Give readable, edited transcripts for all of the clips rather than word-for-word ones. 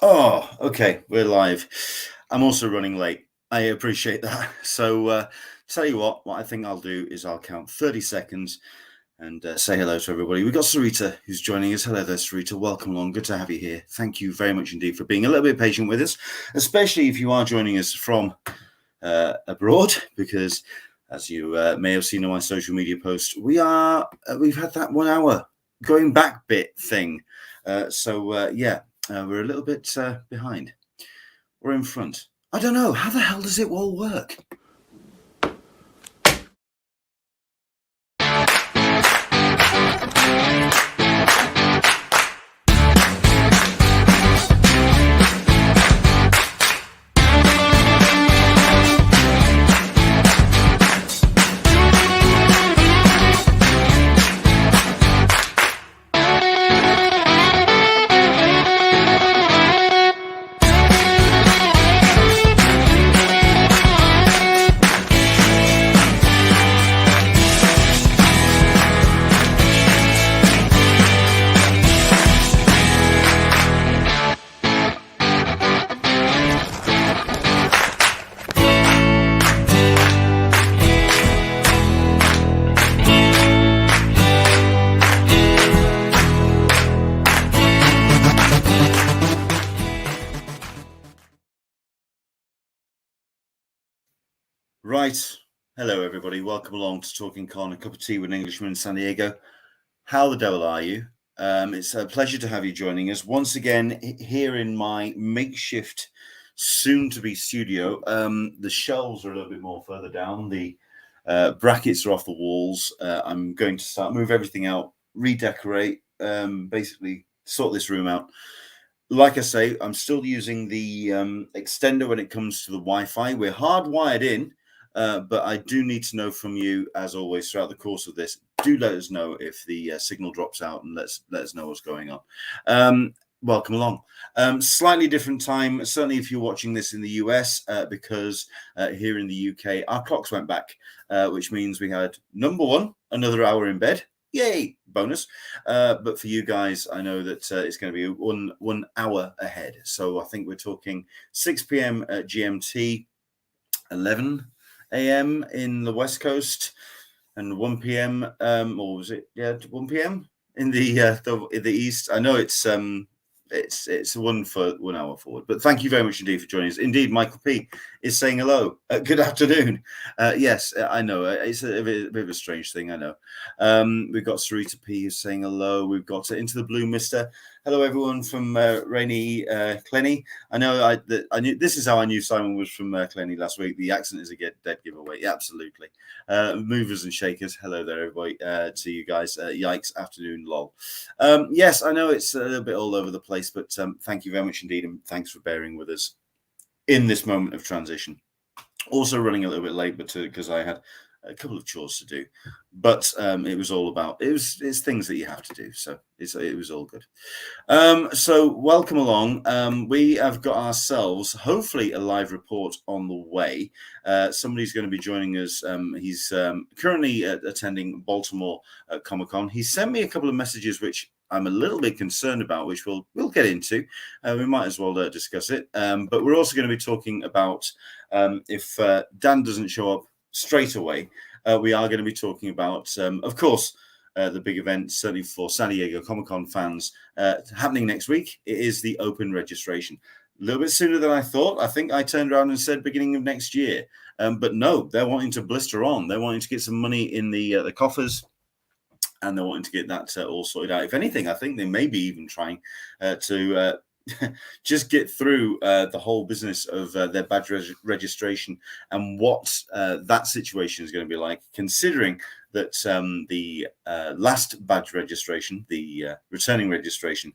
Oh, okay, we're live. I'm also running late. I appreciate that. So, tell you what I think I'll do is I'll count 30 seconds and say hello to everybody. We've got Sarita who's joining us. Hello there, Sarita. Welcome along. Good to have you here. Thank you very much indeed for being a little bit patient with us, especially if you are joining us from abroad, because as you may have seen on my social media post, we've had that 1 hour going back bit thing. We're a little bit behind. We're in front. I don't know. How the hell does it all work? Right. Hello, everybody. Welcome along to Talkin Con, a cup of tea with Englishman in San Diego. How the devil are you? It's a pleasure to have you joining us once again here in my makeshift, soon-to-be studio. The shelves are a little bit more further down. The brackets are off the walls. I'm going to move everything out, redecorate, basically sort this room out. Like I say, I'm still using the extender when it comes to the Wi-Fi. We're hardwired in, but I do need to know from you, as always, throughout the course of this. Do let us know if the signal drops out, and let us know what's going on. Welcome along. Slightly different time, certainly if you're watching this in the US, because here in the UK, our clocks went back, which means we had, number one, another hour in bed. Yay, bonus. But for you guys, I know that it's going to be one hour ahead. So I think we're talking 6 p.m. at GMT, 11 a.m. in the West Coast, and 1 p.m. Or was it? Yeah, 1 p.m. in the East. I know it's 1 hour forward. But thank you very much indeed for joining us. Indeed, Michael P is saying hello. Good afternoon. Yes, I know it's a bit of a strange thing. I know. We've got Sarita P who's saying hello. We've got Into the Blue Mister. Hello, everyone from rainy Clenny. I know I knew this is how I knew Simon was from Clenny last week. The accent is a dead giveaway. Yeah, absolutely. Movers and shakers. Hello there, everybody. To you guys. Yikes, afternoon, lol. Yes, I know it's a little bit all over the place, but thank you very much indeed, and thanks for bearing with us in this moment of transition. Also running a little bit late, but because I had a couple of chores to do, but it was all about it's things that you have to do, so it was all good. So welcome along. We have got ourselves hopefully a live report on the way. Somebody's going to be joining us. He's currently attending Baltimore Comic Con. He sent me a couple of messages which I'm a little bit concerned about, which we'll get into. We might as well discuss it. But we're also going to be talking about if Dan doesn't show up straight away, we are going to be talking about, of course, the big event, certainly for San Diego Comic Con fans, happening next week. It is the open registration. A little bit sooner than I thought. I think I turned around and said beginning of next year. But no, they're wanting to blister on. They're wanting to get some money in the coffers, and they're wanting to get that all sorted out. If anything, I think they may be even trying to just get through the whole business of their badge registration and what that situation is going to be like, considering that the last badge registration, the returning registration,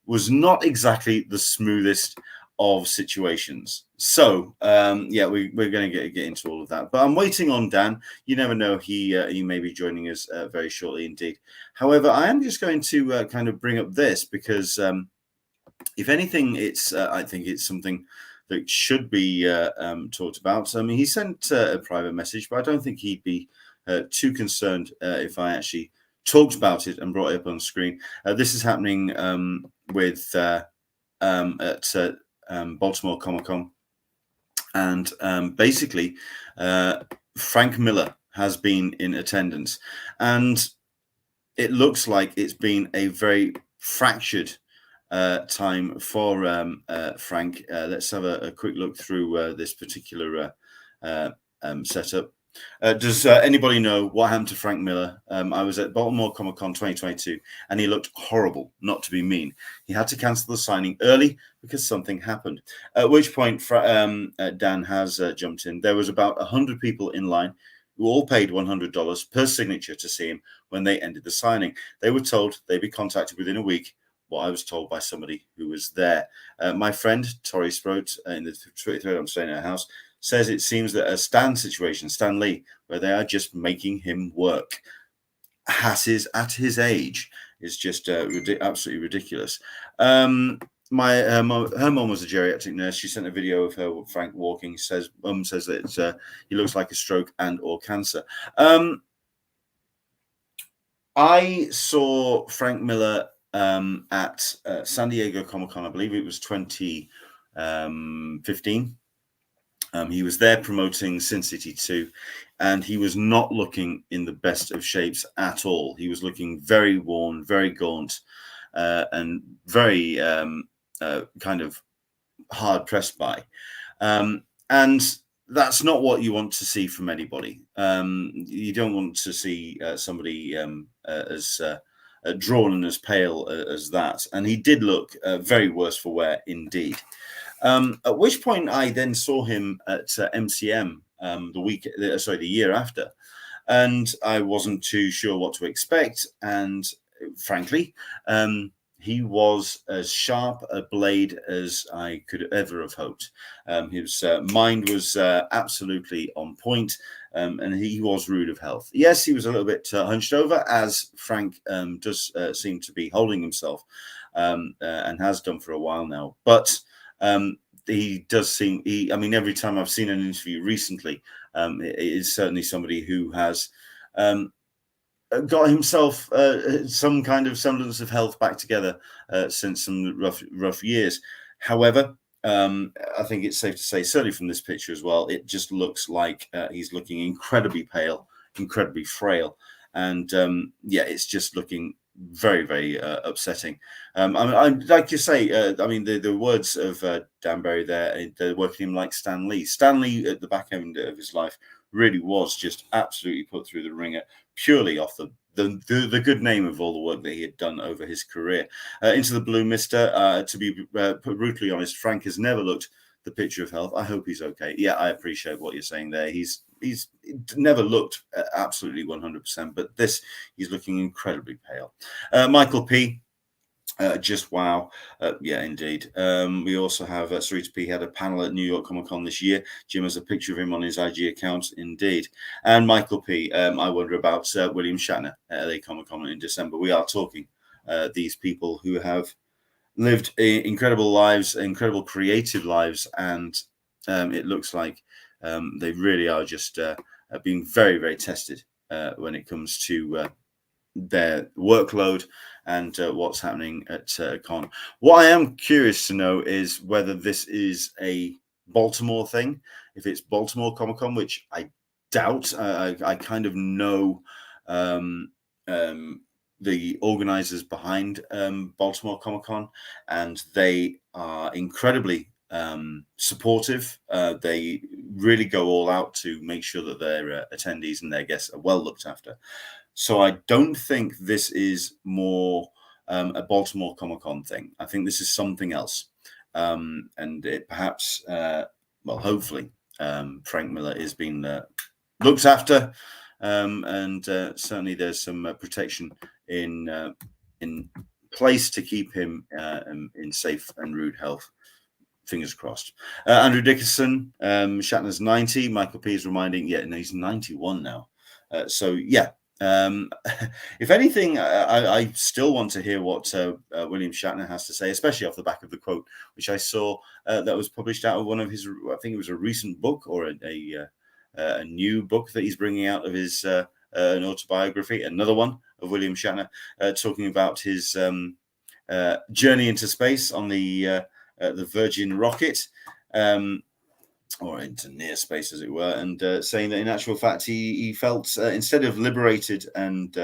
was not exactly the smoothest of situations. So we're going to get into all of that, but I'm waiting on Dan. You never know, he may be joining us very shortly indeed. However, I am just going to kind of bring up this because if anything, it's I think it's something that should be talked about. I mean, he sent a private message, but I don't think he'd be too concerned if I actually talked about it and brought it up on screen. This is happening with at Baltimore Comic Con, and basically Frank Miller has been in attendance, and it looks like it's been a very fractured time for Frank. Let's have a quick look through this particular setup. Does anybody know what happened to Frank Miller? I was at Baltimore Comic Con 2022, and he looked horrible, not to be mean. He had to cancel the signing early because something happened. At which point, Dan has jumped in. There was about 100 people in line who all paid $100 per signature to see him when they ended the signing. They were told they'd be contacted within a week. What I was told by somebody who was there. My friend, Tori Sproat, in the Twitter thread I'm staying at her house, says it seems that a Stan situation, Stan Lee, where they are just making him work at his age, is just absolutely ridiculous. Her mom was a geriatric nurse. She sent a video of her Frank walking. Mum says that he looks like a stroke and or cancer. I saw Frank Miller at San Diego Comic Con. I believe it was 2015. He was there promoting Sin City 2, and he was not looking in the best of shapes at all. He was looking very worn, very gaunt, and very kind of hard pressed by. And that's not what you want to see from anybody. You don't want to see somebody as drawn and as pale as that. And he did look very worse for wear indeed. At which point I then saw him at MCM the year after, and I wasn't too sure what to expect. And frankly, he was as sharp a blade as I could ever have hoped. His mind was absolutely on point, and he was rude of health. Yes, he was a little bit hunched over, as Frank does seem to be holding himself, and has done for a while now. But he does seem, I mean, every time I've seen an interview recently, it is certainly somebody who has got himself some kind of semblance of health back together since some rough years. However, I think it's safe to say, certainly from this picture as well, it just looks like he's looking incredibly pale, incredibly frail. And yeah, it's just looking very, very upsetting. I mean, I'd like to say, I mean, the words of Dan Berry there, they're working him like Stan Lee. Stan Lee at the back end of his life really was just absolutely put through the ringer, purely off the good name of all the work that he had done over his career. Into the Blue Mister, to be brutally honest, Frank has never looked the picture of health. I hope he's okay. Yeah, I appreciate what you're saying there. He's never looked absolutely 100%, but he's looking incredibly pale. Michael P. Just wow. Yeah, indeed. We also have Sarita P. had a panel at New York Comic Con this year. Jim has a picture of him on his IG account, indeed. And Michael P. I wonder about William Shatner at LA Comic Con in December. We are talking these people who have lived incredible lives, incredible creative lives, and it looks like they really are just being very, very tested when it comes to their workload and what's happening at con. What I am curious to know is whether this is a Baltimore thing, if it's Baltimore Comic Con, which I doubt. I kind of know the organizers behind Baltimore Comic Con, and they are incredibly supportive. They really go all out to make sure that their attendees and their guests are well looked after. So I don't think this is more a Baltimore Comic Con thing. I think this is something else. And it perhaps, well, hopefully, Frank Miller is being looked after. And certainly there's some protection in place to keep him in safe and rude health. Fingers crossed. Andrew Dickinson, Shatner's 90. Michael P is reminding, yeah, no, he's 91 now. So, yeah. If anything, I still want to hear what William Shatner has to say, especially off the back of the quote, which I saw that was published out of one of his, I think it was a recent book or a new book that he's bringing out of his an autobiography, another one of William Shatner, talking about his journey into space on the Virgin rocket, or into near space, as it were, and saying that in actual fact he felt instead of liberated and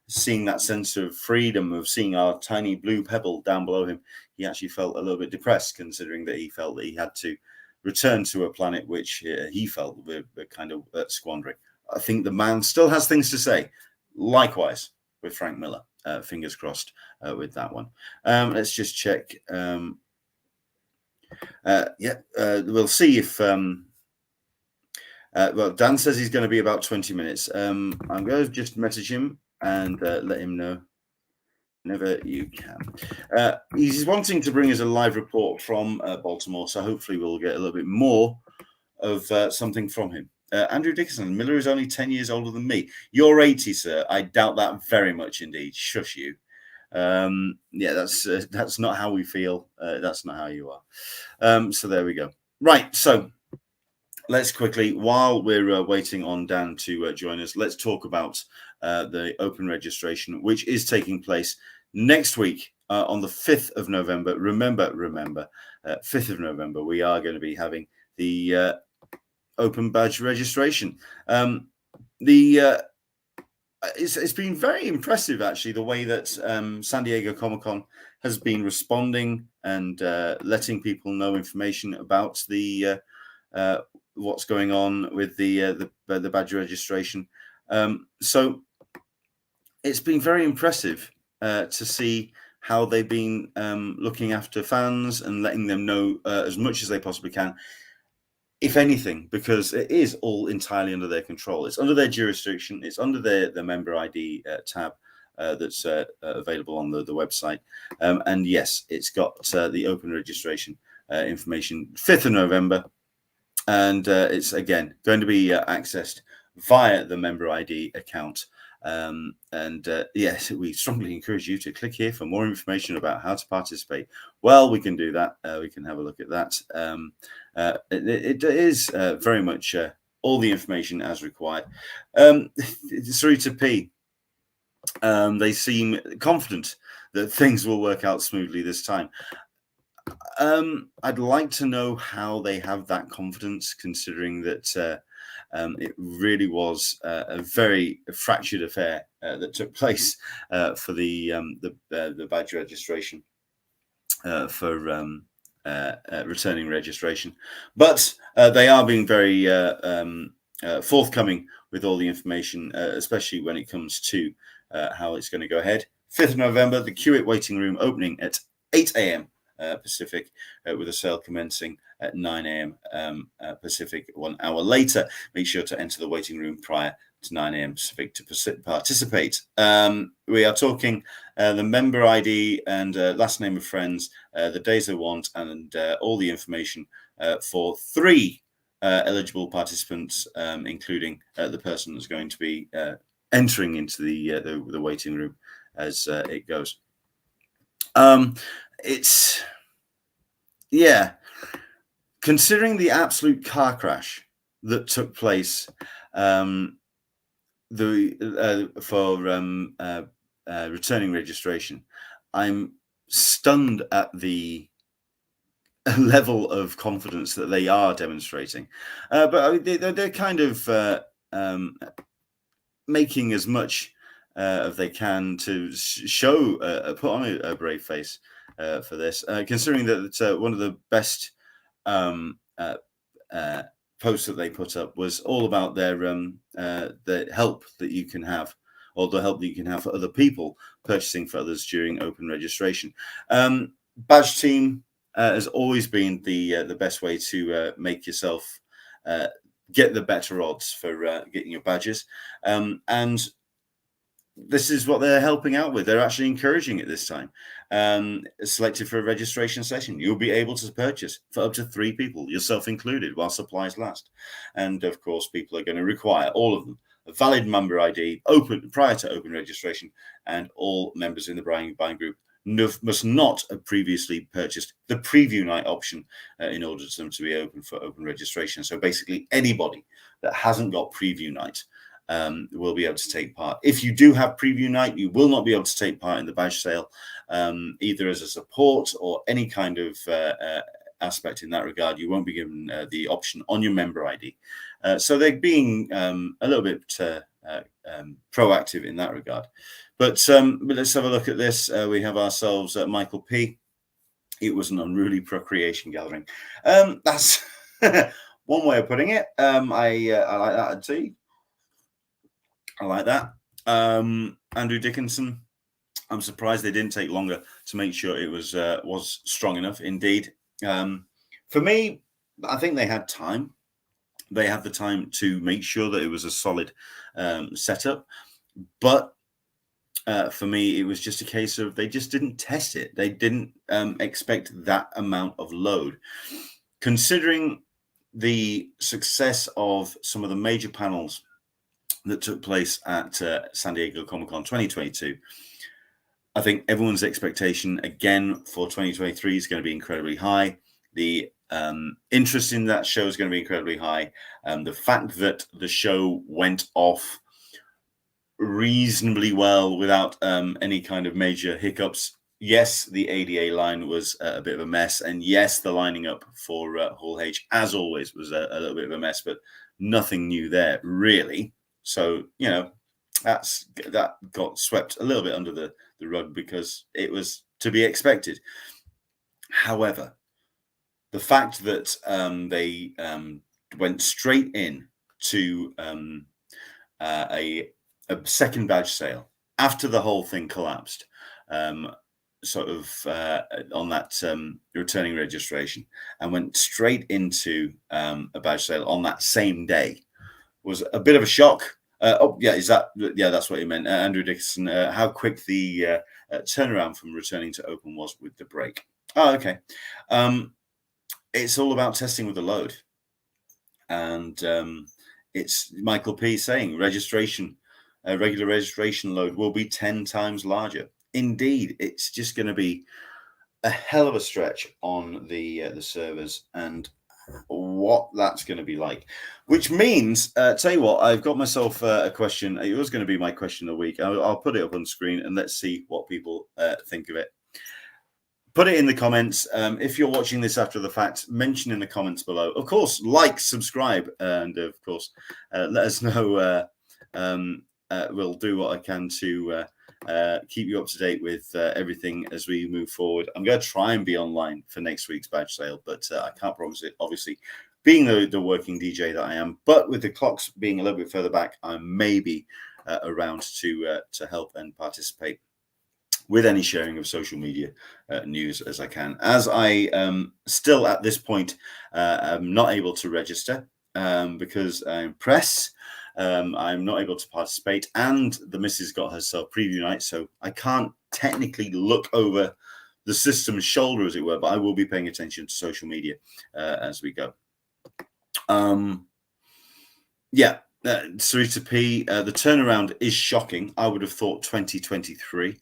seeing that sense of freedom of seeing our tiny blue pebble down below him, he actually felt a little bit depressed, considering that he felt that he had to return to a planet which he felt we're kind of squandering. I think the man still has things to say. Likewise with Frank Miller. Fingers crossed with that one. Let's just check. We'll see if well, Dan says he's going to be about 20 minutes. I'm going to just message him and let him know whenever you can. He's wanting to bring us a live report from Baltimore, so hopefully we'll get a little bit more of something from him. Andrew Dickinson, Miller is only 10 years older than me. You're 80, sir. I doubt that very much indeed. Shush you. Yeah, that's not how we feel. That's not how you are. So there we go. Right. So let's quickly, while we're waiting on Dan to join us, let's talk about the open registration, which is taking place next week on the 5th of November. Remember, 5th of November, we are going to be having the open badge registration. It's been very impressive, actually, the way that San Diego Comic Con has been responding and letting people know information about the what's going on with the badge registration. So it's been very impressive to see how they've been looking after fans and letting them know as much as they possibly can, if anything, because it is all entirely under their control. It's under their jurisdiction. It's under their member ID tab that's available on the website. And yes, it's got the open registration information, 5th of November. And it's, again, going to be accessed via the member ID account. Yes, we strongly encourage you to click here for more information about how to participate. Well, we can do that. We can have a look at that. It is very much all the information as required. s10e11, they seem confident that things will work out smoothly this time. I'd like to know how they have that confidence, considering that it really was a very fractured affair that took place for the badge registration for returning registration. But they are being very forthcoming with all the information, especially when it comes to how it's going to go ahead. 5th of November, the Q8 waiting room opening at 8 a.m. Pacific, with a sale commencing at 9 a.m. Pacific 1 hour later. Make sure to enter the waiting room prior to 9 a.m. Pacific to participate. We are talking the member ID and last name of friends, the days they want, and all the information for 3 eligible participants, including the person that's going to be entering into the waiting room as it goes. Considering the absolute car crash that took place for returning registration, I'm stunned at the level of confidence that they are demonstrating. But I mean, they're kind of making as much as they can to show, put on a brave face for this, considering that one of the best posts that they put up was all about their the help that you can have, or the help that you can have for other people purchasing for others during open registration. Badge team has always been the best way to make yourself get the better odds for getting your badges, and this is what they're helping out with. They're actually encouraging it this time. Selected for a registration session, you'll be able to purchase for up to 3 people, yourself included, while supplies last. And of course, people are going to require, all of them, a valid member ID open prior to open registration, and all members in the buying group must not have previously purchased the preview night option in order for them to be open for open registration. So basically, anybody that hasn't got preview night will be able to take part. If you do have preview night, you will not be able to take part in the badge sale, either as a support or any kind of aspect in that regard. You won't be given the option on your member ID. So they're being a little bit proactive in that regard. But let's have a look at this. We have ourselves Michael P. It was an unruly procreation gathering. That's one way of putting it. I like that too. I like that. Andrew Dickinson. I'm surprised they didn't take longer to make sure it was strong enough. Indeed, for me, I think they had time. They had the time to make sure that it was a solid setup, but for me, it was just a case of they just didn't test it. They didn't expect that amount of load, considering the success of some of the major panels that took place at San Diego Comic Con 2022. I think everyone's expectation again for 2023 is going to be incredibly high. The interest in that show is going to be incredibly high. The fact that the show went off reasonably well without any kind of major hiccups. Yes, the ADA line was a bit of a mess, and yes, the lining up for Hall H, as always, was a little bit of a mess, but nothing new there really. So that got swept a little bit under the rug because it was to be expected. However, the fact that they went straight in to a second badge sale after the whole thing collapsed, sort of on that returning registration, and went straight into a badge sale on that same day was a bit of a shock. That's what you meant, Andrew Dixon. How quick the turnaround from returning to open was with the break. Oh, okay. It's all about testing with the load, and it's Michael P saying regular registration load will be 10 times larger. Indeed, it's just going to be a hell of a stretch on the servers, and what that's going to be like. Which means, tell you what, I've got myself a question. It was going to be my question of the week. I'll put it up on screen and let's see what people think of it. Put it in the comments. If you're watching this after the fact, mention in the comments below. Of course, like, subscribe, and of course, let us know. We'll do what I can to keep you up to date with everything as we move forward. I'm going to try and be online for next week's badge sale, but I can't promise it, obviously, being the working DJ that I am. But with the clocks being a little bit further back, I may be around to help and participate with any sharing of social media news as I can. As I still at this point am not able to register because I'm press. I'm not able to participate, and the missus got herself preview night, so I can't technically look over the system's shoulder, as it were, but I will be paying attention to social media as we go. Sarita P, the turnaround is shocking. I would have thought 2023.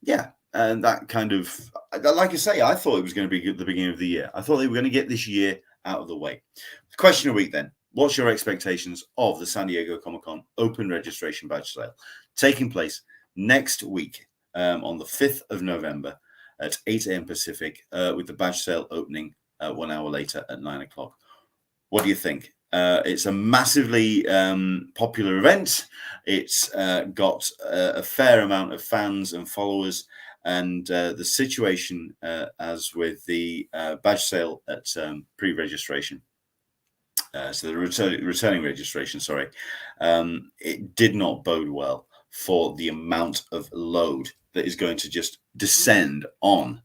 Yeah, and that kind of, like I say, I thought it was going to be at the beginning of the year. I thought they were going to get this year out of the way. Question of the week then. What's your expectations of the San Diego Comic Con open registration badge sale taking place next week on the 5th of November at 8 a.m. Pacific, with the badge sale opening 1 hour later at 9 o'clock? What do you think? It's a massively popular event. It's got a fair amount of fans and followers, and the situation as with the badge sale at pre-registration. So the returning registration, sorry, it did not bode well for the amount of load that is going to just descend on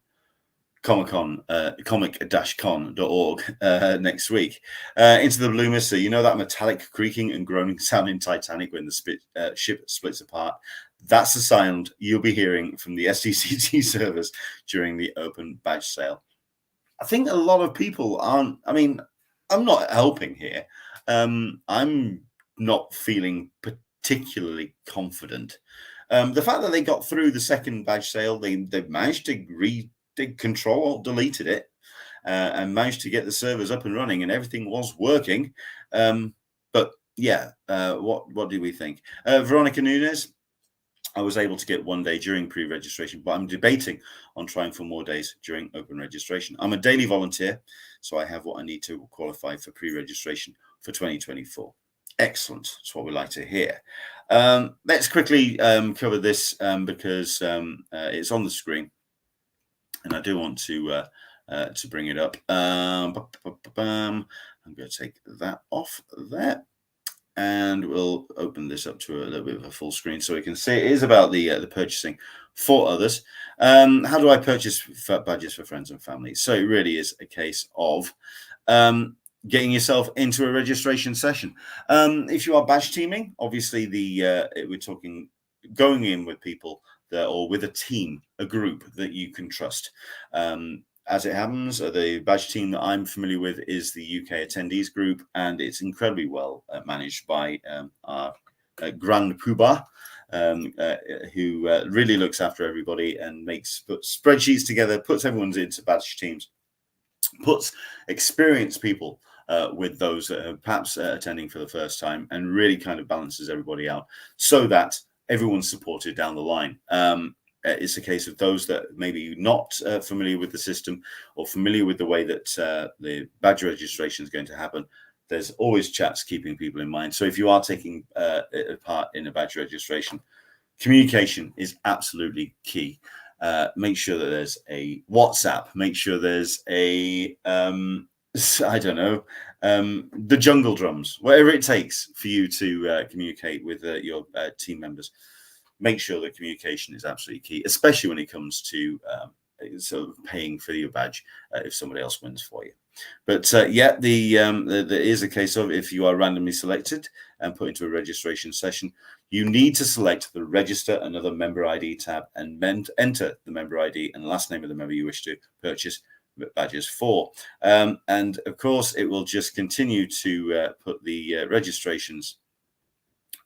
Comic-Con, comic-con.org next week. Into the Blue Mister, you know that metallic creaking and groaning sound in Titanic when the ship splits apart? That's the sound you'll be hearing from the SDCT servers during the open badge sale. I think a lot of people aren't, I'm not helping here. I'm not feeling particularly confident. The fact that they got through the second badge sale, they managed to Control deleted it and managed to get the servers up and running, and everything was working. But yeah, what do we think? Veronica Nunez, I was able to get 1 day during pre-registration, but I'm debating on trying for more days during open registration. I'm a daily volunteer, so I have what I need to qualify for pre-registration for 2024. Excellent. That's what we like to hear. Let's quickly cover this because it's on the screen, and I do want to bring it up. I'm going to take that off there. And we'll open this up to a little bit of a full screen so we can see. It is about the purchasing for others. How do I purchase badges for friends and family? So it really is a case of getting yourself into a registration session. If you are badge teaming, obviously we're talking going in with people or with a team, a group that you can trust. As it happens, the badge team that I'm familiar with is the UK attendees group, and it's incredibly well managed by our Grand Poobah, who really looks after everybody and puts spreadsheets together, puts everyone into badge teams, puts experienced people with those that are perhaps attending for the first time, and really kind of balances everybody out so that everyone's supported down the line. It's a case of those that maybe not familiar with the system or familiar with the way that the badge registration is going to happen. There's always chats keeping people in mind. So if you are taking part in a badge registration, communication is absolutely key. Make sure that there's a WhatsApp. Make sure there's a, I don't know, the jungle drums, whatever it takes for you to communicate with your team members. Make sure that communication is absolutely key, especially when it comes to sort of paying for your badge if somebody else wins for you. But yeah, there is a case of if you are randomly selected and put into a registration session, you need to select the register another member ID tab and enter the member ID and last name of the member you wish to purchase badges for. And of course, it will just continue to put the registrations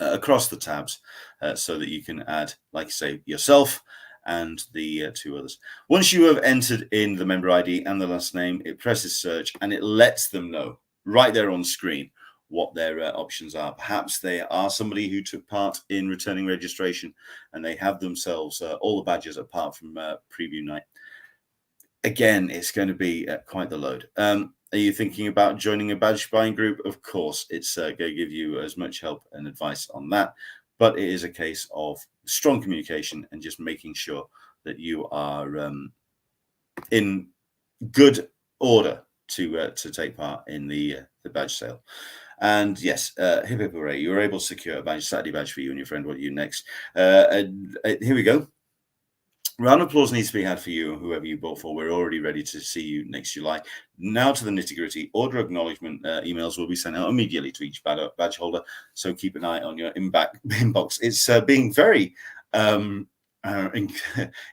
across the tabs so that you can add, like say, yourself and the two others. Once you have entered in the member ID and the last name, it presses search and it lets them know right there on screen what their options are. Perhaps they are somebody who took part in returning registration and they have themselves all the badges apart from preview night. Again, it's going to be quite the load. Are you thinking about joining a badge buying group? Of course, it's going to give you as much help and advice on that. But it is a case of strong communication and just making sure that you are in good order to take part in the badge sale. And yes, hip hip hooray, you were able to secure a Saturday badge for you and your friend. What are you next? Here we go. Round of applause needs to be had for you and whoever you bought for. We're already ready to see you next July. Now to the nitty-gritty. Order acknowledgement emails will be sent out immediately to each badge holder, so keep an eye on your inbox. It's being very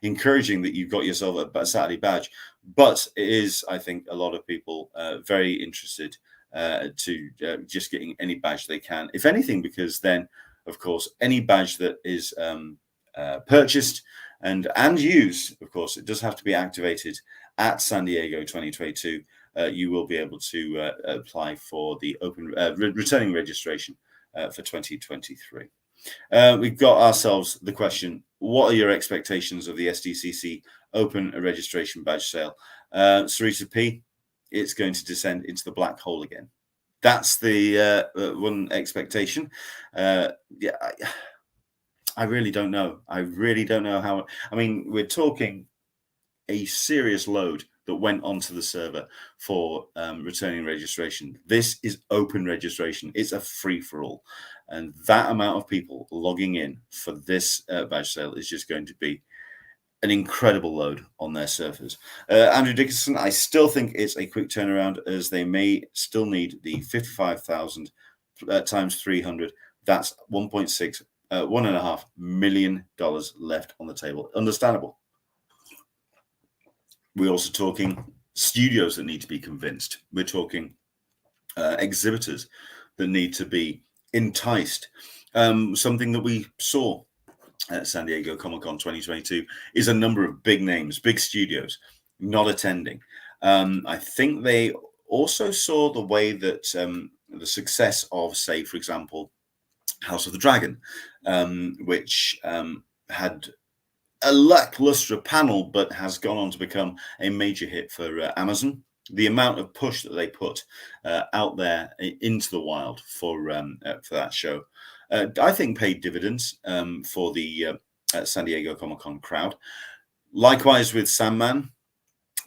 encouraging that you've got yourself a Saturday badge, but it is, I think, a lot of people very interested to just getting any badge they can, if anything, because then, of course, any badge that is purchased and used, of course, it does have to be activated at San Diego 2022. You will be able to apply for the open returning registration for 2023. We've got ourselves the question: what are your expectations of the SDCC open registration badge sale? Sarita P, it's going to descend into the black hole again. That's the one expectation. Yeah. I really don't know. I really don't know how. I mean, we're talking a serious load that went onto the server for returning registration. This is open registration. It's a free-for-all. And that amount of people logging in for this badge sale is just going to be an incredible load on their servers. Andrew Dickinson, I still think it's a quick turnaround as they may still need the 55,000 times 300. That's 1.5 million dollars left on the table. Understandable. We're also talking studios that need to be convinced. We're talking exhibitors that need to be enticed. Something that we saw at San Diego Comic Con 2022 is a number of big names, big studios not attending. I think they also saw the way that the success of, say, for example, House of the Dragon, which had a lackluster panel, but has gone on to become a major hit for Amazon. The amount of push that they put out there into the wild for that show, I think, paid dividends for the San Diego Comic Con crowd. Likewise with Sandman,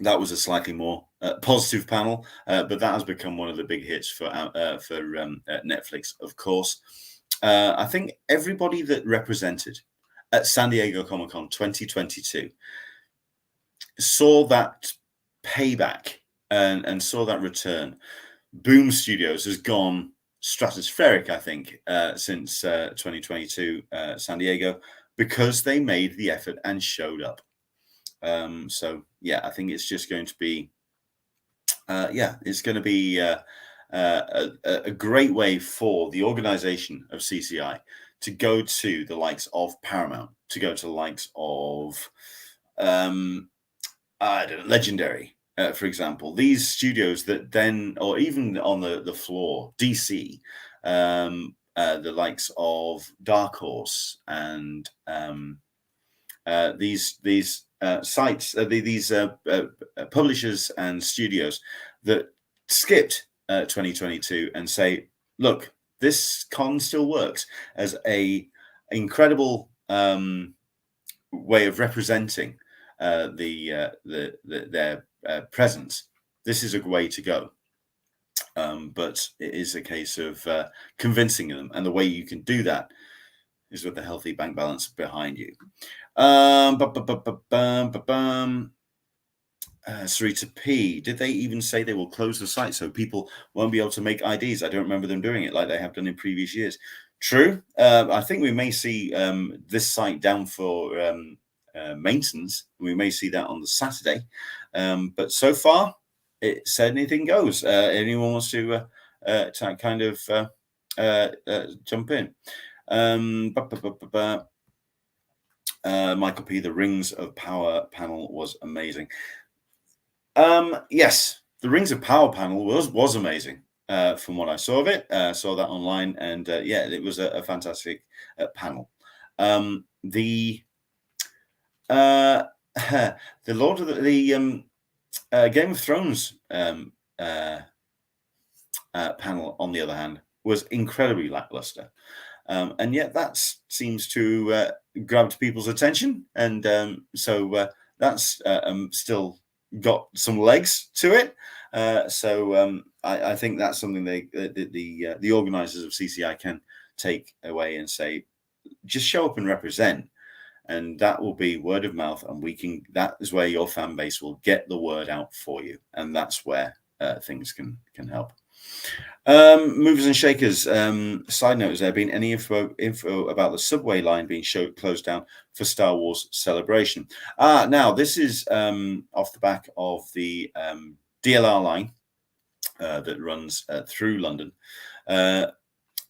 that was a slightly more positive panel, but that has become one of the big hits for Netflix, of course. I think everybody that represented at San Diego Comic Con 2022 saw that payback and saw that return. Boom Studios has gone stratospheric, I think, since 2022 San Diego, because they made the effort and showed up. So yeah, I think it's just going to be, it's going to be a great way for the organization of CCI to go to the likes of Paramount, to go to the likes of, I don't know, Legendary, for example. These studios that then, or even on the floor, DC, the likes of Dark Horse and these sites, these publishers and studios that skipped 2022 and say, look, this con still works as a incredible way of representing their presence. This is a way to go. But it is a case of convincing them, and the way you can do that is with a healthy bank balance behind you. Sarita P, did they even say they will close the site so people won't be able to make IDs? I don't remember them doing it like they have done in previous years. True. I think we may see this site down for maintenance. We may see that on the Saturday. But so far, it said anything goes. Anyone wants to kind of jump in? Michael P, the Rings of Power panel was amazing. Yes, the Rings of Power panel was amazing. From what I saw of it, saw that online, and yeah, it was a fantastic panel. The Lord of the Game of Thrones panel, on the other hand, was incredibly lackluster, and yet that seems to grabbed people's attention, and so that's still got some legs to it. So I think that's something the organizers of CCI can take away and say, just show up and represent, and that will be word of mouth, and that is where your fan base will get the word out for you, and that's where things can help. Movers and shakers. Side note: has there been any info about the subway line being closed down for Star Wars Celebration? Now this is off the back of the DLR line that runs through London.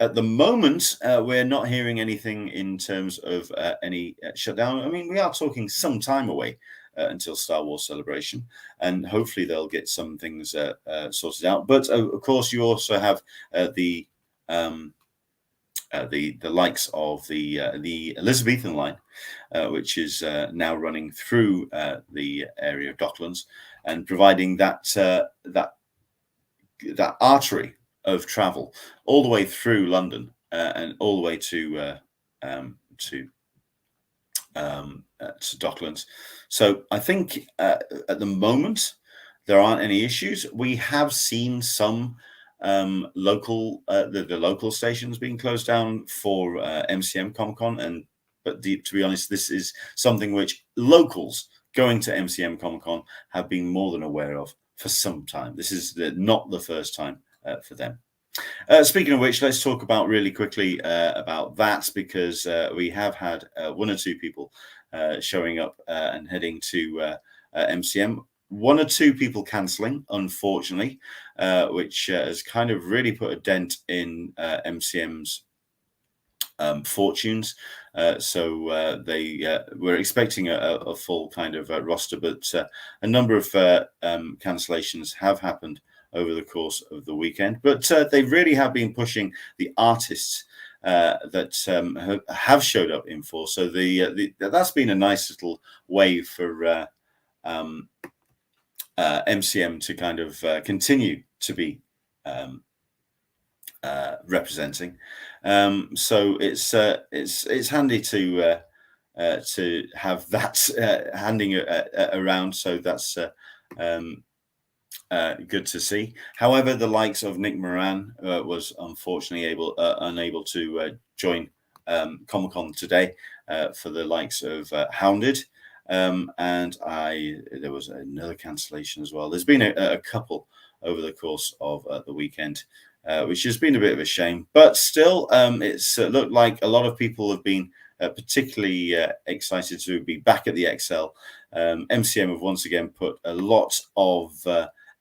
At the moment, we're not hearing anything in terms of any shutdown. I mean, we are talking some time away until Star Wars Celebration, and hopefully they'll get some things sorted out. But of course, you also have the likes of the Elizabethan line, which is now running through the area of Docklands and providing that artery of travel all the way through London and all the way to Docklands. So I think at the moment there aren't any issues. We have seen some local the local stations being closed down for MCM Comic Con, but to be honest, this is something which locals going to MCM Comic Con have been more than aware of for some time. This is not the first time for them. Speaking of which, let's talk about really quickly about that, because we have had one or two people showing up and heading to MCM. One or two people cancelling, unfortunately, which has kind of really put a dent in MCM's fortunes. So they were expecting a full kind of roster, but a number of cancellations have happened, over the course of the weekend. But they really have been pushing the artists that have showed up in force. So that's been a nice little way for MCM to kind of continue to be representing. So it's handy to have that handing around. So that's good to see. However, the likes of Nick Moran was unfortunately unable to join Comic Con today for the likes of Hounded. And there was another cancellation as well. There's been a couple over the course of the weekend, which has been a bit of a shame. But still, it's looked like a lot of people have been particularly excited to be back at the XL. MCM have once again put a lot of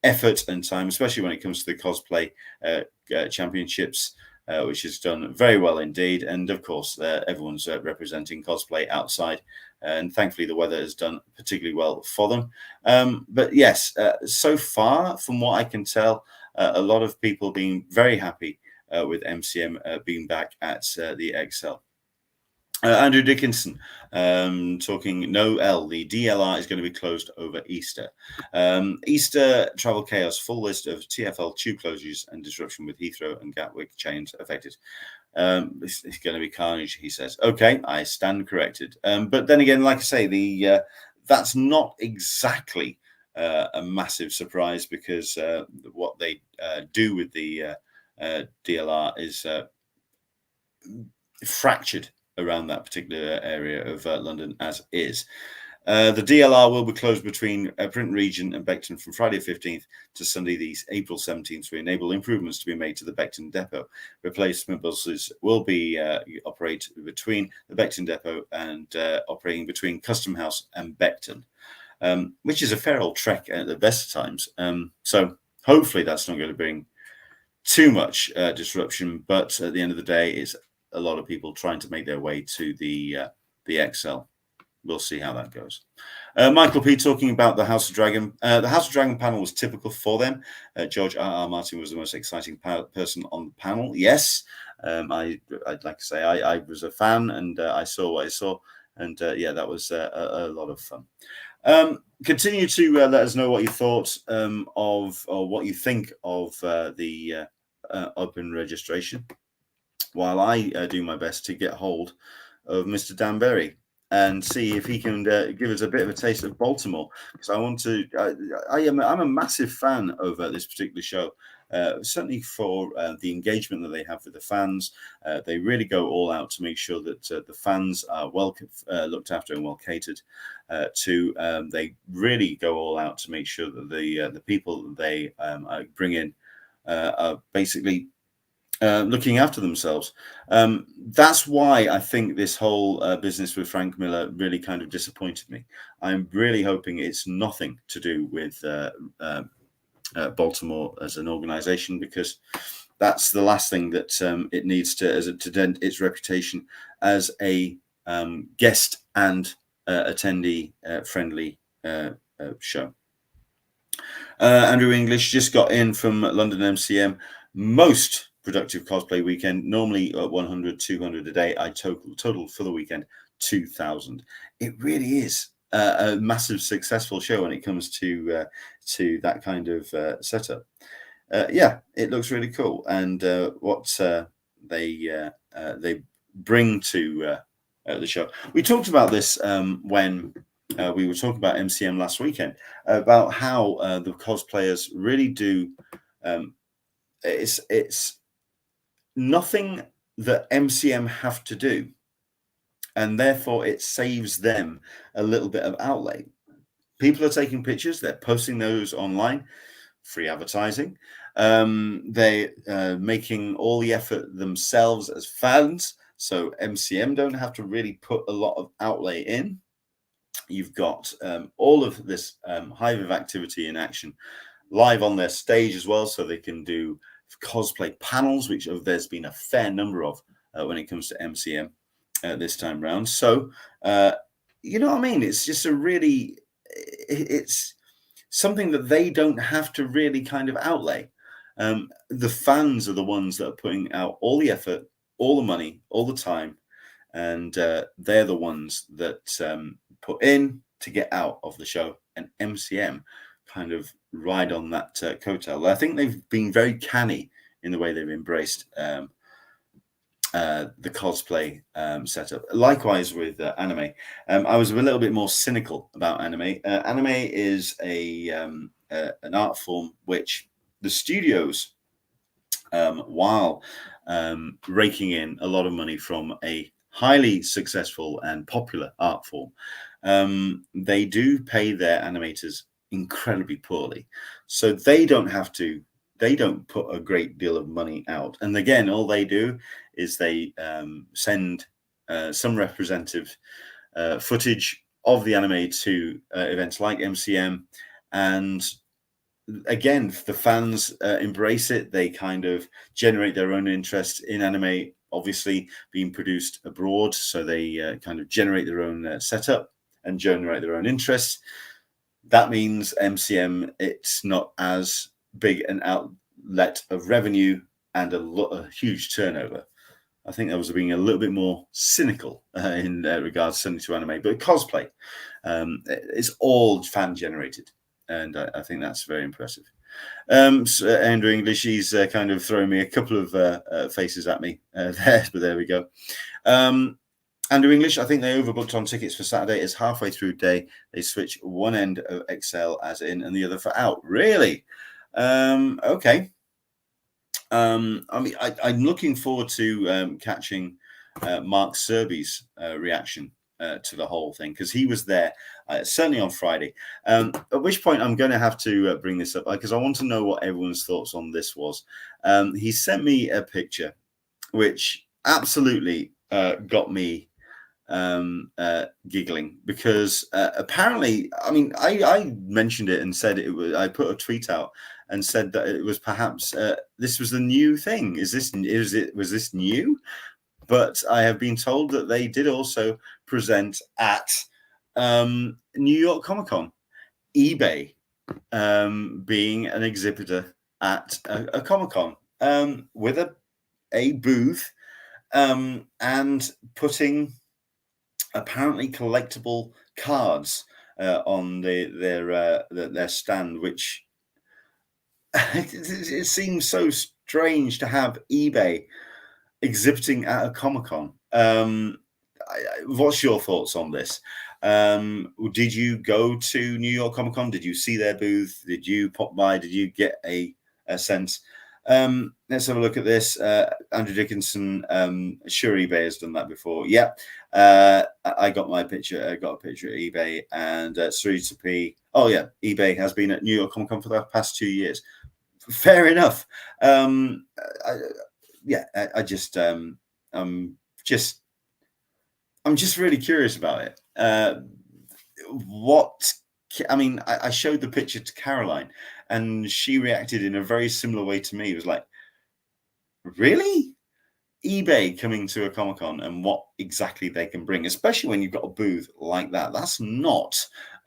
effort and time, especially when it comes to the cosplay championships, which has done very well indeed. And of course, everyone's representing cosplay outside. And thankfully, the weather has done particularly well for them. But yes, so far, from what I can tell, a lot of people being very happy with MCM being back at the XL. Andrew Dickinson talking no L. The DLR is going to be closed over Easter. Easter travel chaos, full list of TFL tube closures and disruption with Heathrow and Gatwick chains affected. It's going to be carnage, he says. Okay, I stand corrected. But then again, like I say, that's not exactly a massive surprise, because what they do with the DLR is fractured around that particular area of London as is. The DLR will be closed between Print Region and Beckton from Friday 15th to Sunday the April 17th to enable improvements to be made to the Beckton depot. Replacement buses will be operate between the Beckton depot and operating between Custom House and Beckton, which is a fair old trek at the best of times. So hopefully that's not going to bring too much disruption. But at the end of the day, it's a lot of people trying to make their way to the XL. We'll see how that goes. Michael P. talking about the House of Dragon. The House of Dragon panel was typical for them. George R.R. Martin was the most exciting person on the panel. Yes, I'd like to say I was a fan, and I saw what I saw. And yeah, that was a lot of fun. Continue to let us know what you thought of, or what you think of the open registration, while I do my best to get hold of Mr. Dan Berry and see if he can give us a bit of a taste of Baltimore, because I want to. I'm a massive fan of this particular show. Certainly for the engagement that they have with the fans. They really go all out to make sure that the fans are well looked after and well catered to. They really go all out to make sure that the people that they bring in are basically looking after themselves. That's why I think this whole business with Frank Miller really kind of disappointed me. I'm really hoping it's nothing to do with Baltimore as an organization, because that's the last thing that it needs to dent its reputation as a guest and attendee friendly show. Andrew English just got in from London MCM. Most productive cosplay weekend, normally 100, 200 a day. I total for the weekend 2,000. It really is a massive successful show when it comes to that kind of setup. Yeah, it looks really cool, and what they bring to the show. We talked about this when we were talking about MCM last weekend, about how the cosplayers really do. It's nothing that MCM have to do, and therefore it saves them a little bit of outlay. People are taking pictures, they're posting those online, free advertising. They making all the effort themselves as fans, so MCM don't have to really put a lot of outlay in. You've got all of this hive of activity in action live on their stage as well, so they can do cosplay panels, which there's been a fair number of when it comes to MCM this time round. So you know what I mean? It's just a really, it's something that they don't have to really kind of outlay. The fans are the ones that are putting out all the effort, all the money, all the time, and they're the ones that put in to get out of the show. And MCM kind of ride on that coattail. I think they've been very canny in the way they've embraced the cosplay setup. Likewise with anime. I was a little bit more cynical about anime. Anime is an art form which the studios, while raking in a lot of money from a highly successful and popular art form, they do pay their animators incredibly poorly. So they don't put a great deal of money out. And again, all they do is they send some representative footage of the anime to events like MCM, and again, the fans embrace it. They kind of generate their own interest in anime, obviously being produced abroad, so they kind of generate their own setup and generate their own interest. That means MCM, it's not as big an outlet of revenue and a huge turnover. I think I was being a little bit more cynical in regards to anime, but cosplay, it's all fan generated, and I think that's very impressive. So Andrew English, he's kind of throwing me a couple of faces at me there, but there we go. Andrew English, I think they overbooked on tickets for Saturday. It's halfway through day. They switch one end of XL as in and the other for out. Really? Okay. I mean, I'm looking forward to catching Mark Serby's reaction to the whole thing, because he was there certainly on Friday. At which point I'm going to have to bring this up because I want to know what everyone's thoughts on this was. He sent me a picture which absolutely got me giggling, because apparently, I mean, I mentioned it and said it was, I put a tweet out and said that it was perhaps this was the new thing. Was this new? But I have been told that they did also present at New York Comic Con, eBay being an exhibitor at a Comic Con with a booth and putting apparently collectible cards on their stand, which it seems so strange to have eBay exhibiting at a Comic-Con. What's your thoughts on this? Did you go to New York Comic Con? Did you see their booth? Did you pop by? Did you get a sense? Let's have a look at this. Andrew Dickinson, sure eBay has done that before. Yeah. I got my picture. I got a picture at eBay, and s10e11. Oh yeah, eBay has been at New York Comic Con for the past 2 years. Fair enough. I'm just really curious about it. I mean, I showed the picture to Caroline, and she reacted in a very similar way to me. It was like, really? eBay coming to a Comic-Con and what exactly they can bring, especially when you've got a booth like that. That's not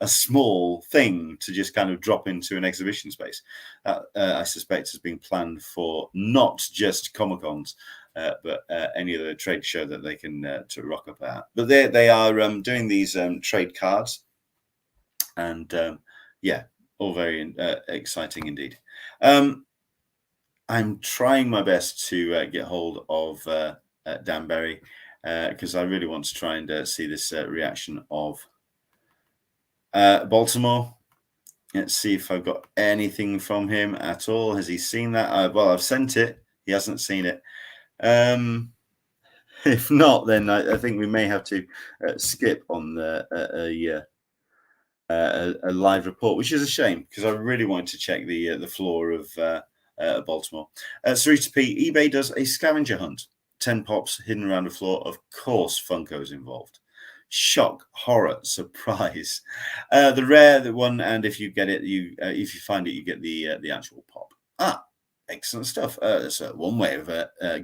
a small thing to just kind of drop into an exhibition space. I suspect has been planned for not just Comic-Cons, but any other trade show that they can to rock up at. But they are doing these trade cards, and yeah, all very exciting indeed. I'm trying my best to get hold of Dan Berry, because I really want to try and see this reaction of Baltimore. Let's see if I've got anything from him at all. Has he seen that? Well, I've sent it. He hasn't seen it. If not, then I think we may have to skip on a live report, which is a shame, because I really wanted to check the floor of Baltimore. s10e11, eBay does a scavenger hunt. 10 pops hidden around the floor. Of course, Funko's involved. Shock, horror, surprise. The rare one, and if you get it, if you find it, you get the actual pop. Excellent stuff. That's one way of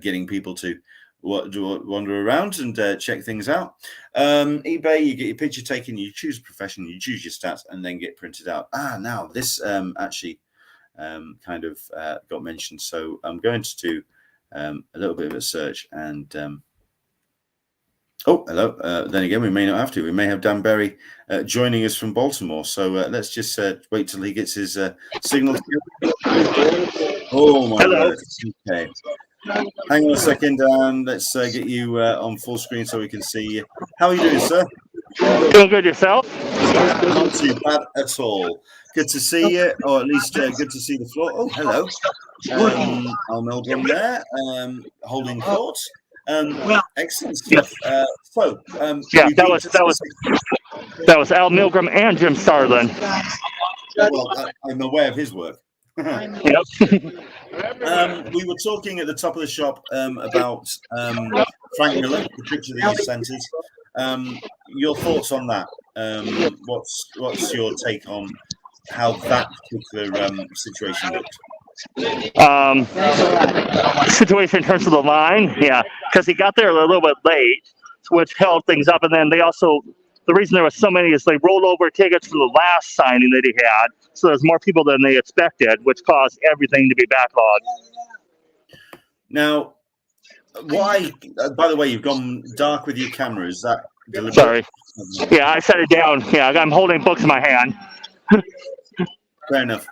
getting people to wander around and check things out. eBay, you get your picture taken, you choose a profession, you choose your stats, and then get printed out. Now this actually kind of got mentioned, so I'm going to do a little bit of a search and oh, hello. Then again, we may not have to. We may have Dan Berry joining us from Baltimore. So let's just wait till he gets his signal. Oh, my word. Okay. Hang on a second, Dan. Let's get you on full screen so we can see you. How are you doing, sir? Doing good yourself? Not too bad at all. Good to see you, or at least good to see the floor. Oh, hello. Al Milgram there, holding court. Excellent stuff. Yeah, that was Al Milgram and Jim Starlin. Well, I'm aware of his work. Yep. We were talking at the top of the shop about Frank Miller, the picture that you sent us. Your thoughts on that? What's your take on how that particular situation looked? Situation in terms of the line, yeah, because he got there a little bit late, which held things up. And then the reason there was so many is they rolled over tickets from the last signing that he had, so there's more people than they expected, which caused everything to be backlogged. Now, why? By the way, you've gone dark with your camera. Is that deliberate? Sorry. Yeah, I set it down. Yeah, I'm holding books in my hand. Fair enough.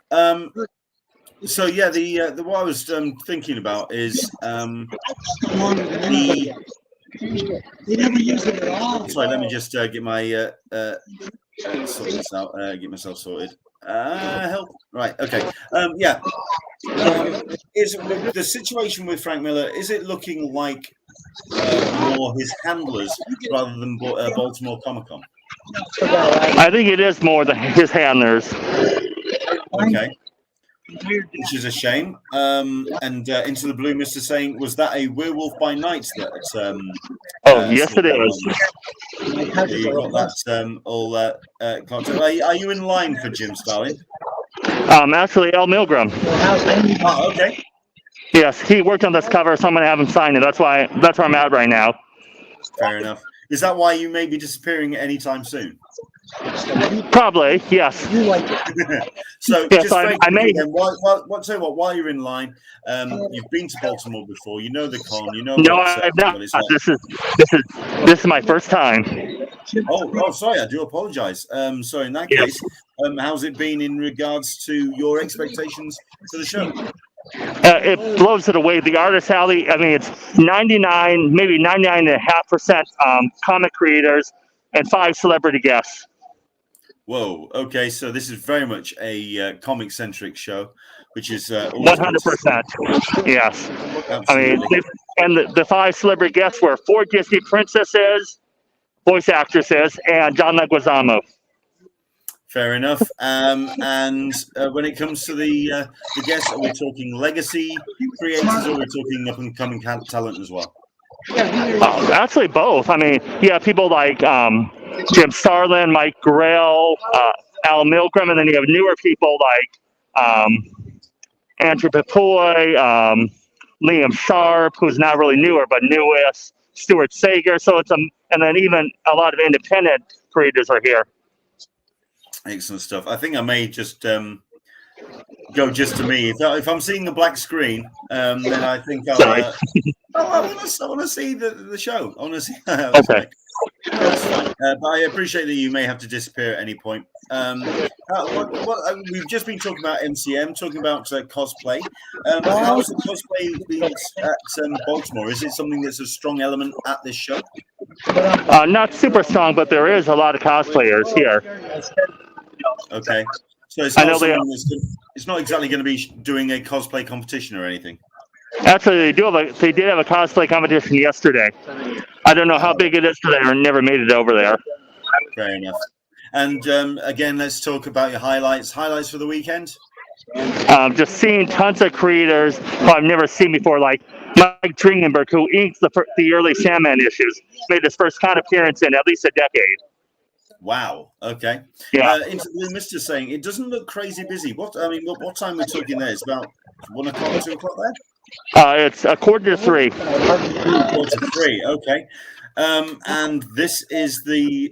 So yeah, the what I was thinking about is They never use it at all. Sorry, let me just get my sort this out. Get myself sorted. Help. Right. Okay. Yeah. Is the situation with Frank Miller? Is it looking like more his handlers rather than Baltimore Comic Con? I think it is more his handlers. Okay. Which is a shame. And Into the Blue Mist is saying, was that a Werewolf by Night? Yes, it is. You got that all content. Are you in line for Jim Starlin? Actually, Al Milgram. Oh, okay. Yes, he worked on this cover, so I'm going to have him sign it. That's where I'm at right now. Fair enough. Is that why you may be disappearing anytime soon? Probably, yes. So, yes, just I may. Tell you what, while you're in line, you've been to Baltimore before. You know the con. You know. No, I've not. This is my first time. Oh, sorry. I do apologize. So in that case, how's it been in regards to your expectations for the show? It blows it away. The artist alley, I mean, it's 99, maybe 99.5% comic creators and 5 celebrity guests. Whoa. Okay, so this is very much a comic-centric show, which is 100%. Yes. Absolutely. I mean, and the 5 celebrity guests were 4 Disney princesses, voice actresses, and John Leguizamo. Fair enough. And when it comes to the guests, are we talking legacy creators or are we talking up-and-coming talent as well? Actually, both. I mean, yeah, people like Jim Starlin, Mike Grell, Al Milgram, and then you have newer people like Andrew Papoy, Liam Sharp, who's not really newer but newest, Stuart Sager. So it's and then even a lot of independent creators are here. Excellent stuff. I think I may just go just to me. If I'm seeing a black screen, then I think I'll. I want to see the show. I want to see. Okay. That's fine. But I appreciate that you may have to disappear at any point. We've just been talking about MCM, talking about cosplay. How's the cosplay been at Baltimore? Is it something that's a strong element at this show? Not super strong, but there is a lot of cosplayers here. Okay. So it's not exactly going to be doing a cosplay competition or anything. Actually, they did have a cosplay competition yesterday. I don't know how big it is today. I never made it over there. Fair enough. And again, let's talk about your highlights. Highlights for the weekend? Just seeing tons of creators who I've never seen before, like Mike Dringenberg, who inked the early Sandman issues, made his first con appearance in at least a decade. Wow. Okay. Yeah. Into the Blue Mist is saying it doesn't look crazy busy. What time we're talking there? It's about 1 o'clock, 2 o'clock there. It's a quarter to 3. Quarter to 3. Okay. And this is the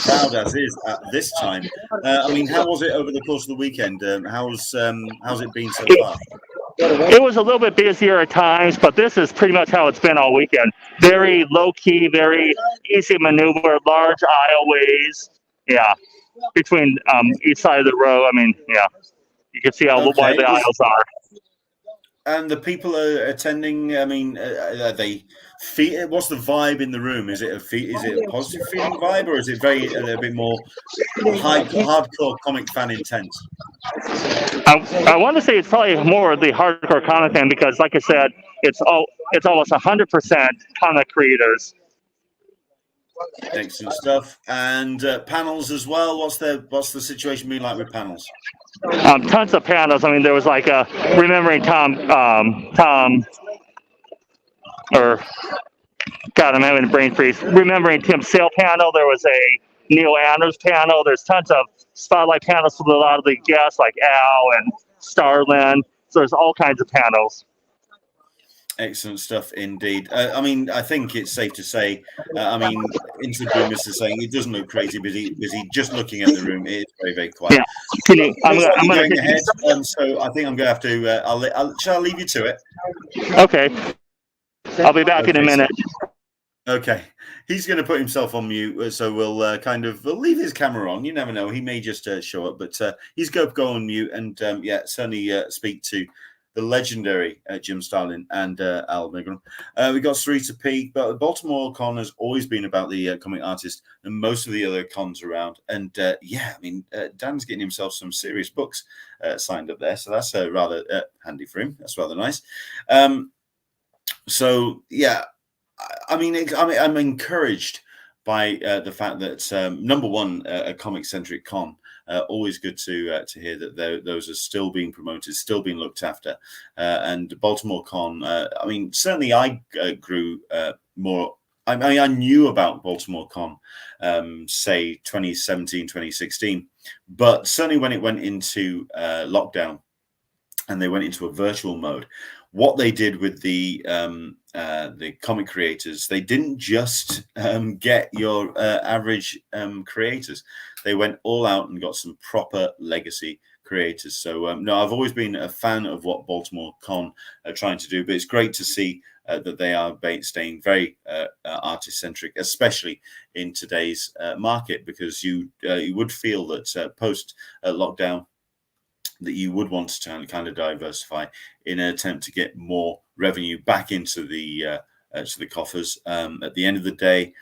crowd as is at this time. I mean, how was it over the course of the weekend? How's it been so far? It was a little bit busier at times, but this is pretty much how it's been all weekend. Very low key, very easy maneuver, large aisleways. Yeah, between each side of the row. I mean, yeah, you can see how wide the aisles are. And the people are attending. I mean, are they? What's the vibe in the room? Is it a positive feeling vibe, or is it a bit more hardcore comic fan intense? I want to say it's probably more the hardcore comic fan because, like I said, it's almost 100% comic creators. Excellent stuff. And panels as well. What's the situation been like with panels? Tons of panels. I mean, there was like remembering or God, I'm having a brain freeze. Remembering Tim Sale panel. There was a Neil Anders panel. There's tons of spotlight panels with a lot of the guests like Al and Starlin. So there's all kinds of panels. Excellent stuff indeed. I mean, I think it's safe to say, I mean, Into the Bloom is saying it doesn't look crazy busy. Just looking at the room, it is very, very quiet. Yeah. I'm going ahead. So I think I'm going to have to, shall I leave you to it? Okay. I'll be back in a minute. Okay. He's going to put himself on mute, so we'll leave his camera on. You never know. He may just show up, but he's going to go on mute and, certainly speak to the legendary Jim Starlin and Al Milgram. We got s10e11 P, but Baltimore Con has always been about the comic artist and most of the other cons around. And I mean, Dan's getting himself some serious books signed up there, so that's rather handy for him. That's rather nice. So yeah, I mean, I'm encouraged by the fact that number one, a comic-centric con. Always good to hear that those are still being promoted, still being looked after. And Baltimore Con, I mean, certainly I grew more. I mean, I knew about Baltimore Con, say 2017, 2016, but certainly when it went into lockdown and they went into a virtual mode, what they did with the comic creators, they didn't just get your average creators. They went all out and got some proper legacy creators. So no, I've always been a fan of what Baltimore Con are trying to do, but it's great to see that they are staying very artist-centric, especially in today's market, because you would feel that post lockdown, that you would want to kind of diversify in an attempt to get more revenue back into the coffers. At the end of the day,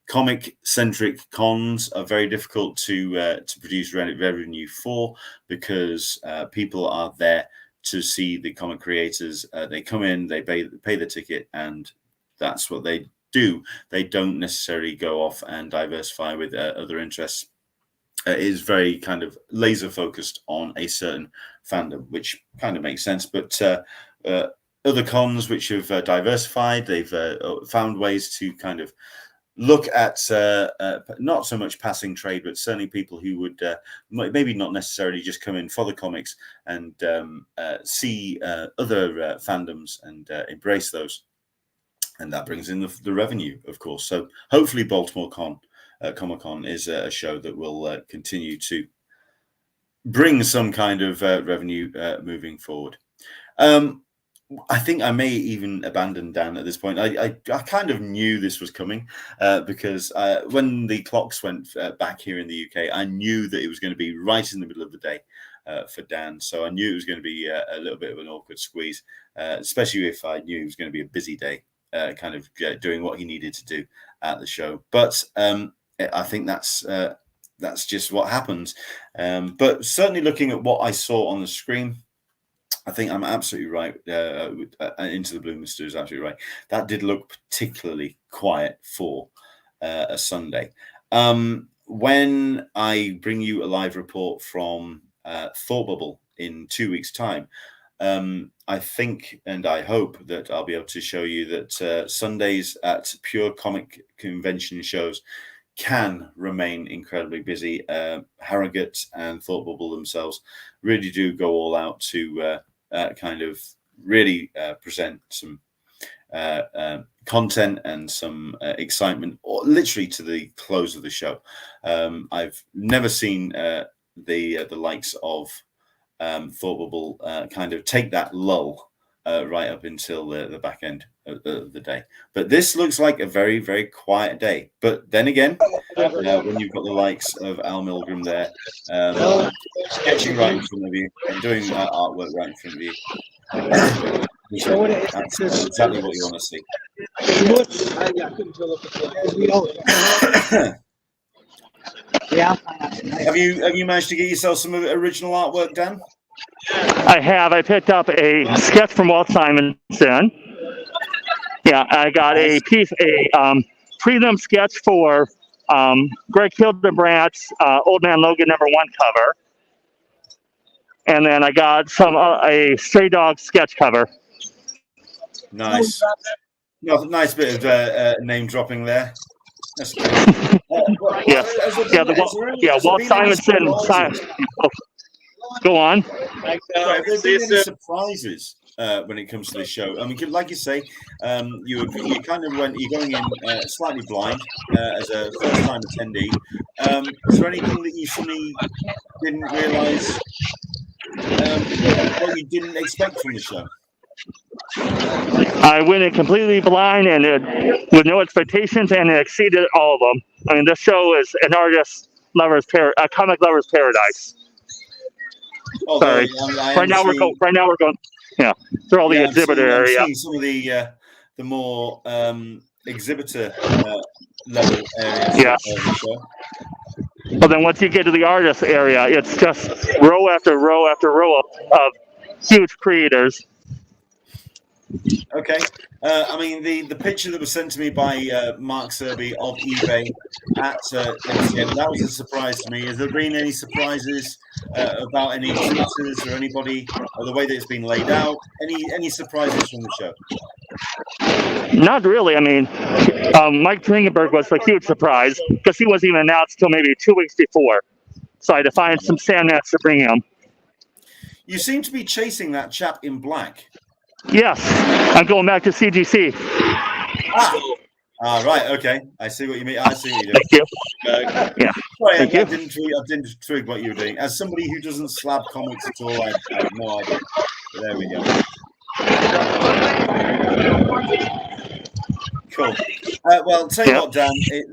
comic-centric cons are very difficult to produce revenue for, because people are there to see the comic creators. They come in, they pay the ticket, and that's what they do. They don't necessarily go off and diversify with other interests. Is very kind of laser focused on a certain fandom, which kind of makes sense. But other cons which have diversified, they've found ways to kind of look at not so much passing trade, but certainly people who would maybe not necessarily just come in for the comics and see other fandoms and embrace those. And that brings in the revenue, of course. So hopefully Baltimore Comic Con is a show that will continue to bring some kind of revenue moving forward. I think I may even abandon Dan at this point. I kind of knew this was coming because when the clocks went back here in the UK, I knew that it was going to be right in the middle of the day for Dan. So I knew it was going to be a little bit of an awkward squeeze, especially if I knew it was going to be a busy day, kind of doing what he needed to do at the show. But I think that's just what happens. But certainly looking at what I saw on the screen, I think I'm absolutely right. Into the Bloom is absolutely right. That did look particularly quiet for a Sunday. When I bring you a live report from Thought Bubble in 2 weeks' time, I think and I hope that I'll be able to show you that Sundays at pure comic convention shows can remain incredibly busy. Harrogate and Thought Bubble themselves really do go all out to kind of really present some content and some excitement, or literally to the close of the show. I've never seen the likes of Thought Bubble kind of take that lull right up until the back end of the day. But this looks like a very, very quiet day. But then again, when you've got the likes of Al Milgram there, sketching right in front of you and doing artwork right in front of you, that's exactly what you want to see. Yeah. Have you managed to get yourself some original artwork, Dan? I have. I picked up a sketch from Walt Simonson. Yeah, I got a prelim sketch for Greg Hildebrandt's Old Man Logan #1 cover, and then I got a Stray Dog sketch cover. Nice. Nice bit of name dropping there. That's good. Walt Simonson. Go on. Have there been any surprises when it comes to this show? I mean, like you say, you kind of you're going in slightly blind as a first-time attendee. Is there anything that you suddenly didn't realise what you didn't expect from the show? I went in completely blind and with no expectations, and it exceeded all of them. I mean, this show is an a comic lover's paradise. Oh, sorry. Right now we're going through all the exhibitor area. I'm seeing some of the more exhibitor level areas. Yeah. But then once you get to the artist area, it's just row after row after row of huge creators. Okay. I mean, the picture that was sent to me by Mark Serby of eBay at MCM, that was a surprise to me. Has there been any surprises about any exhibitors or anybody, or the way that it's been laid out? Any surprises from the show? Not really. I mean, Mike Dringenberg was a huge surprise because he wasn't even announced till maybe 2 weeks before. So I had to find some Sandmats to bring him. You seem to be chasing that chap in black. Yes, I'm going back to CGC. Right, okay. I see what you mean. I see what you're doing. Thank you. Yeah. Sorry, Thank I you. didn't twig what you were doing. As somebody who doesn't slab comics at all, I have no idea. But there we go. Cool. Well, tell you what, Dan,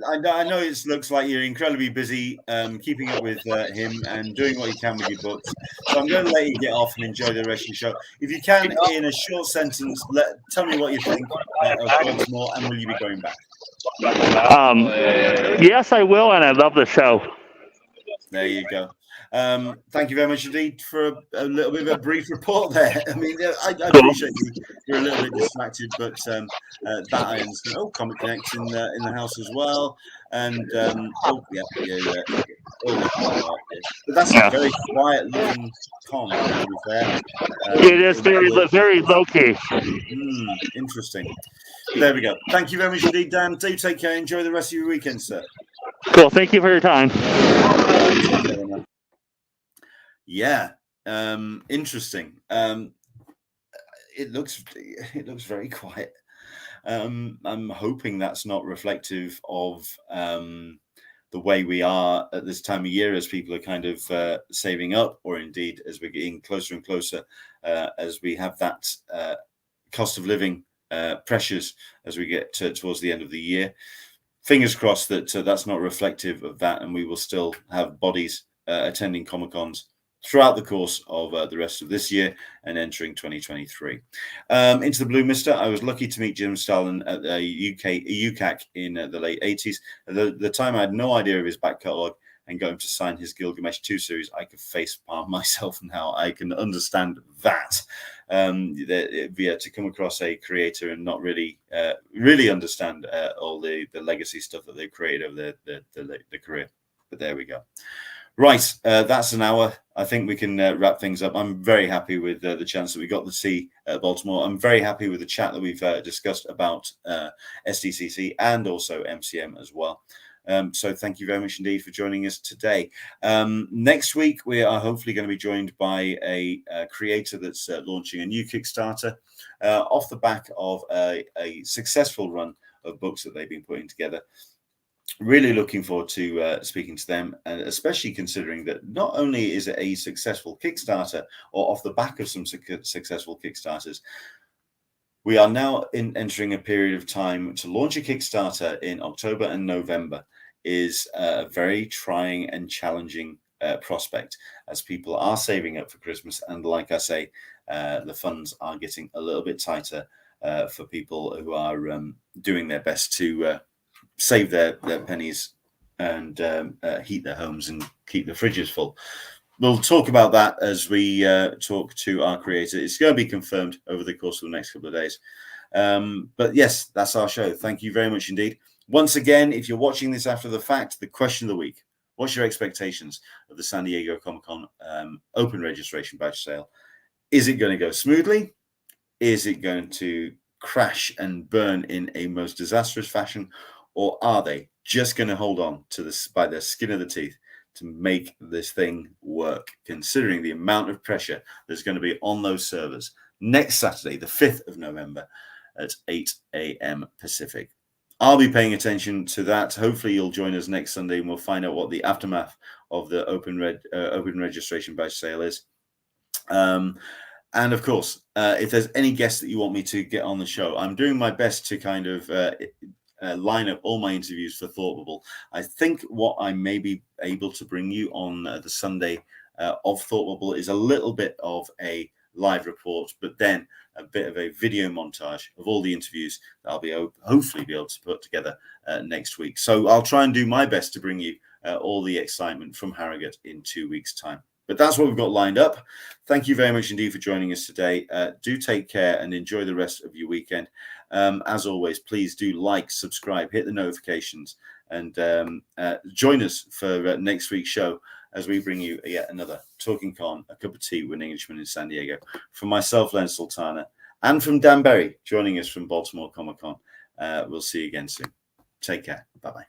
I know it looks like you're incredibly busy keeping up with him and doing what you can with your books. So I'm going to let you get off and enjoy the rest of your show. If you can, in a short sentence, tell me what you think of Baltimore, and will you be going back? Yes, I will, and I love the show. There you go. Thank you very much indeed for a little bit of a brief report there. I mean, I appreciate you're a little bit distracted, but that I understand. Oh, Comic Connect in the house as well, and but that's a very quiet-looking con, to be fair. It is very low key. Interesting. There we go. Thank you very much indeed, Dan. Do take care. Enjoy the rest of your weekend, sir. Cool. Thank you for your time. Yeah, interesting. It looks very quiet. I'm hoping that's not reflective of the way we are at this time of year, as people are kind of saving up, or indeed as we're getting closer and closer, as we have that cost of living pressures as we get towards the end of the year. Fingers crossed that that's not reflective of that, and we will still have bodies attending Comic Cons throughout the course of the rest of this year and entering 2023. Into the Blue Mister, I was lucky to meet Jim Starlin at UCAC in the late 80s. At the time, I had no idea of his back catalogue, and got him to sign his Gilgamesh 2 series. I could face palm myself now. I can understand that. To come across a creator and not really understand all the legacy stuff that they've created over the career. But there we go. Right, that's an hour. I think we can wrap things up. I'm very happy with the chance that we got to see Baltimore. I'm very happy with the chat that we've discussed about SDCC and also MCM as well. So thank you very much indeed for joining us today. Next week, we are hopefully going to be joined by a creator that's launching a new Kickstarter off the back of a successful run of books that they've been putting together. Really looking forward to speaking to them, and especially considering that not only is it a successful Kickstarter or off the back of some successful Kickstarters, we are now entering a period of time to launch a Kickstarter in October and November is a very trying and challenging prospect, as people are saving up for Christmas. And like I say, the funds are getting a little bit tighter for people who are doing their best to save their pennies and heat their homes and keep the fridges full. We'll talk about that as we talk to our creator. It's going to be confirmed over the course of the next couple of days. But yes, that's our show. Thank you very much indeed. Once again, if you're watching this after the fact, the question of the week: what's your expectations of the San Diego Comic Con open registration badge sale? Is it going to go smoothly? Is it going to crash and burn in a most disastrous fashion? Or are they just going to hold on to this by the skin of the teeth to make this thing work, considering the amount of pressure that's going to be on those servers next Saturday, the 5th of November at 8 a.m. Pacific? I'll be paying attention to that. Hopefully you'll join us next Sunday and we'll find out what the aftermath of the open registration badge sale is. And of course, if there's any guests that you want me to get on the show, I'm doing my best to kind of line up all my interviews for Thought Bubble. I think what I may be able to bring you on the Sunday of Thought Bubble is a little bit of a live report, but then a bit of a video montage of all the interviews that I'll be hopefully be able to put together next week. So I'll try and do my best to bring you all the excitement from Harrogate in 2 weeks' time. But that's what we've got lined up. Thank you very much indeed for joining us today. Do take care and enjoy the rest of your weekend. As always, please do like, subscribe, hit the notifications, and join us for next week's show as we bring you yet another Talkin Con, a cup of tea with an Englishman in San Diego. From myself, Leonard Sultana, and from Dan Berry, joining us from Baltimore Comic Con. We'll see you again soon. Take care. Bye-bye.